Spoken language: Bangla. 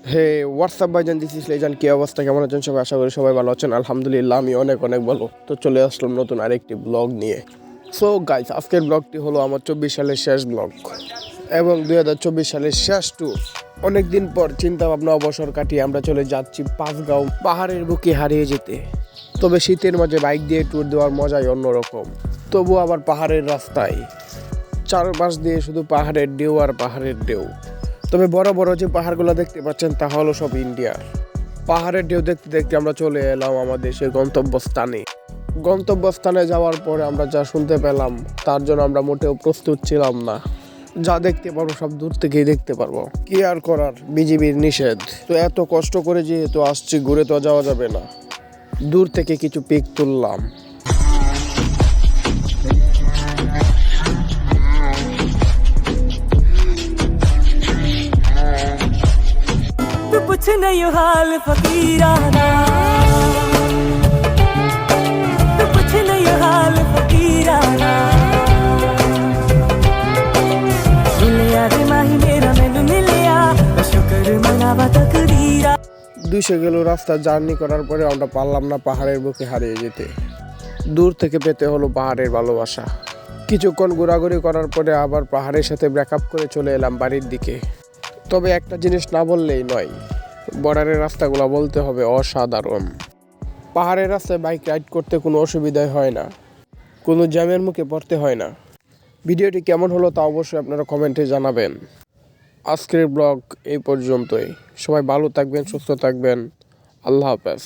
হে হোয়াটসঅ্যাপ ভাইজান, দিস ইজ লেজান। কি অবস্থা, কেমন আছেন সবাই? আশা করি সবাই ভালো আছেন। আলহামদুলিল্লাহ, আমি অনেক অনেক ভালো। তো চলে আসলাম নতুন আরেকটি ব্লগ নিয়ে। সো গাইস, আজকের ব্লগটি হলো আমার 24 সালের শেষ ব্লগ এবং 2024 সালের শেষ ট্যুর। অনেকদিন পর চিন্তা ভাবনা অবসর কাটিয়ে আমরা চলে যাচ্ছি পাঁচগাঁও, পাহাড়ের বুকে হারিয়ে যেতে। তবে শীতের মাঝে বাইক দিয়ে ট্যুর দেওয়ার মজাই অন্যরকম। তবু আবার পাহাড়ের রাস্তায়, চারপাশ দিয়ে শুধু পাহাড়ের ঢেউ আর পাহাড়ের ঢেউ। তবে বড় বড় যে পাহাড়গুলো দেখতে পাচ্ছেন তা হলো সব ইন্ডিয়ার। পাহাড়ের ঢেউ দেখতে দেখতে আমরা চলে এলাম আমাদের সেই গন্তব্যস্থানে যাওয়ার পরে আমরা যা শুনতে পেলাম তার জন্য আমরা মোটেও প্রস্তুত ছিলাম না। যা দেখতে পারবো সব দূর থেকেই দেখতে পারবো, কি আর করার, বিজিবির নিষেধ। তো এত কষ্ট করে যেহেতু আসছি, ঘুরে তো যাওয়া যাবে না। দূর থেকে কিছু পিক তুললাম। कुछ नहीं हाल फकीराना, तो कुछ नहीं हाल फकीराना। मिलिया रे माही मेरा मैनू मिलिया, शुक्र मनावा तकदीरा। 200 কিলো রাস্তা জার্নি করার পরে আমরা পারলাম না পাহাড়ের বুকে হারিয়ে যেতে। দূর থেকে পেতে হলো পাহাড়ের ভালোবাসা। কিছুক্ষণ ঘোরাঘুরি করার পরে আবার পাহাড়ের সাথে ব্রেকআপ করে চলে এলাম বাড়ির দিকে। তবে একটা জিনিস না বললেই নয়, বর্ডারের রাস্তাগুলো বলতে হবে অসাধারণ। পাহাড়ের রাস্তায় বাইক রাইড করতে কোনো অসুবিধাই হয় না, কোনো জ্যামের মুখে পড়তে হয় না। ভিডিওটি কেমন হলো তা অবশ্যই আপনারা কমেন্টে জানাবেন। আজকের ব্লগ এই পর্যন্তই। সবাই ভালো থাকবেন, সুস্থ থাকবেন। আল্লাহ হাফেজ।